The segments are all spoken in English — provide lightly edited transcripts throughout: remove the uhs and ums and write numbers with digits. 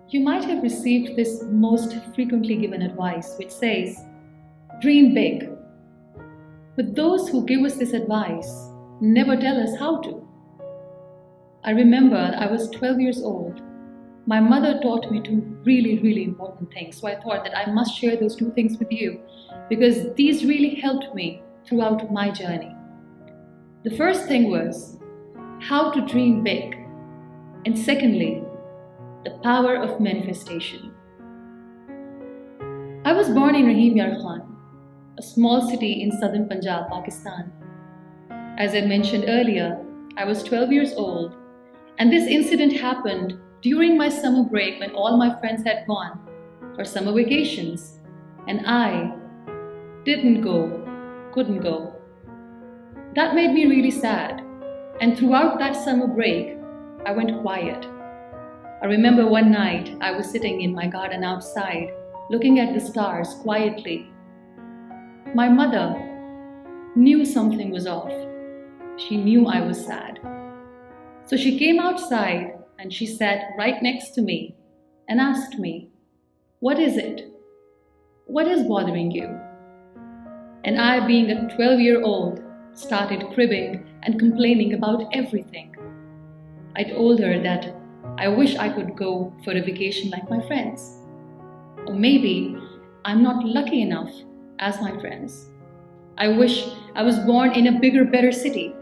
You might have received this most frequently given advice, which says, dream big. But those who give us this advice never tell us how to. I remember I was 12 years old. My mother taught me two really important things. So I thought that I must share those two things with you because these really helped me throughout my journey. The first thing was how to dream big. And secondly, the power of manifestation. I was born in Rahim Yar Khan, a small city in southern Punjab, Pakistan. As I mentioned earlier, I was 12 years old, and this incident happened during my summer break when all my friends had gone for summer vacations, and I couldn't go. That made me really sad, and throughout that summer break, I went quiet. I remember one night I was sitting in my garden outside, looking at the stars quietly. My mother knew something was off. She knew I was sad. So she came outside and she sat right next to me and asked me, "What is it? What is bothering you?" And I, being a 12-year-old, started cribbing and complaining about everything. I told her that I wish I could go for a vacation like my friends. Or maybe I'm not lucky enough as my friends. I wish I was born in a bigger, better city.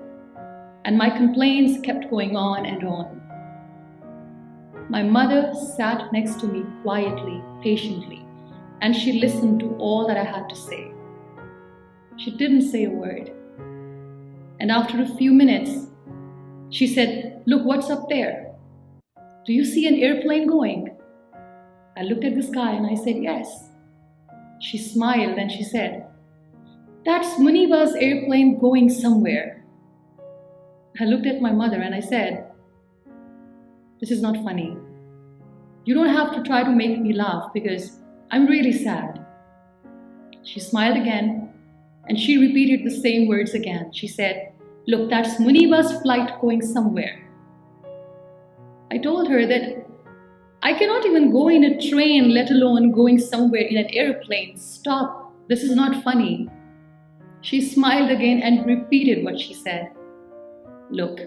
And my complaints kept going on and on. My mother sat next to me quietly, patiently, and she listened to all that I had to say. She didn't say a word. And after a few minutes, she said, "Look, what's up there? Do you see an airplane going?" I looked at the sky and I said, "Yes." She smiled and she said, "That's Muniba's airplane going somewhere." I looked at my mother and I said, "This is not funny. You don't have to try to make me laugh because I'm really sad." She smiled again and she repeated the same words again. She said, "Look, that's Muniba's flight going somewhere." I told her that I cannot even go in a train, let alone going somewhere in an airplane. Stop, this is not funny. She smiled again and repeated what she said. "Look,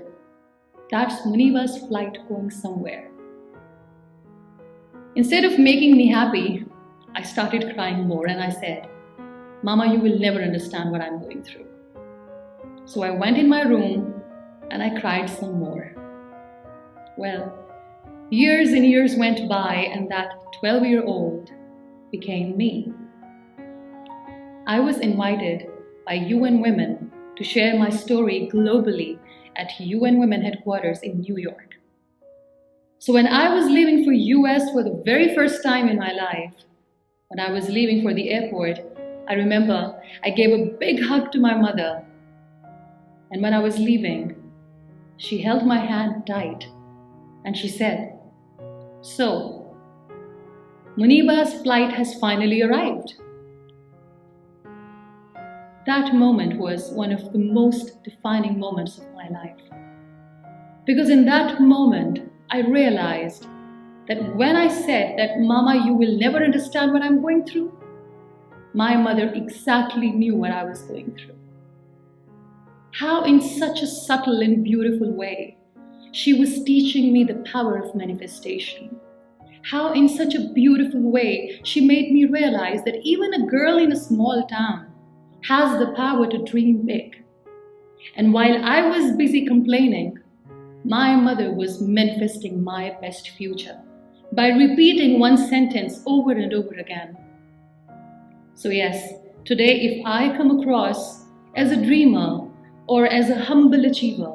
that's Muniba's flight going somewhere." Instead of making me happy, I started crying more and I said, "Mama, you will never understand what I'm going through." So I went in my room and I cried some more. Well, years and years went by and that 12-year-old became me. I was invited by UN Women to share my story globally at UN Women headquarters in New York. So when I was leaving for US for the very first time in my life, when I was leaving for the airport, I remember I gave a big hug to my mother. And when I was leaving, she held my hand tight and she said, "So, Muniba's flight has finally arrived." That moment was one of the most defining moments of my life. Because in that moment, I realized that when I said that, "Mama, you will never understand what I'm going through," my mother exactly knew what I was going through. How in such a subtle and beautiful way, she was teaching me the power of manifestation. How in such a beautiful way, she made me realize that even a girl in a small town has the power to dream big. And while I was busy complaining, my mother was manifesting my best future by repeating one sentence over and over again. So yes, today if I come across as a dreamer or as a humble achiever,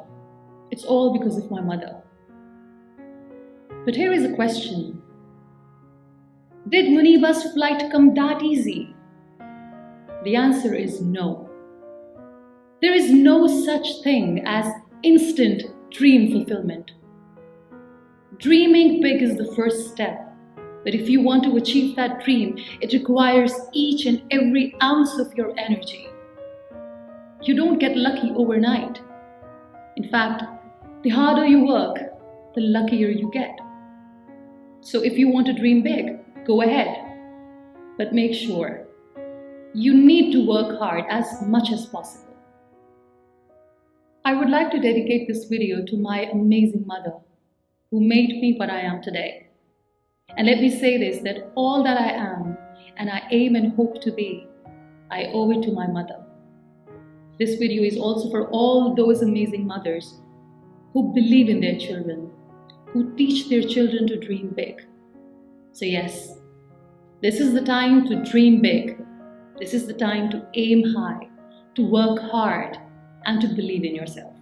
it's all because of my mother. But here is a question. Did Muniba's flight come that easy? The answer is no. There is no such thing as instant dream fulfillment. Dreaming big is the first step, but if you want to achieve that dream, it requires each and every ounce of your energy. You don't get lucky overnight. In fact, the harder you work, the luckier you get. So if you want to dream big, go ahead. But make sure you need to work hard as much as possible. I would like to dedicate this video to my amazing mother who made me what I am today. And let me say this, that all that I am and I aim and hope to be, I owe it to my mother. This video is also for all those amazing mothers who believe in their children, who teach their children to dream big. So yes, this is the time to dream big. This is the time to aim high, to work hard, and to believe in yourself.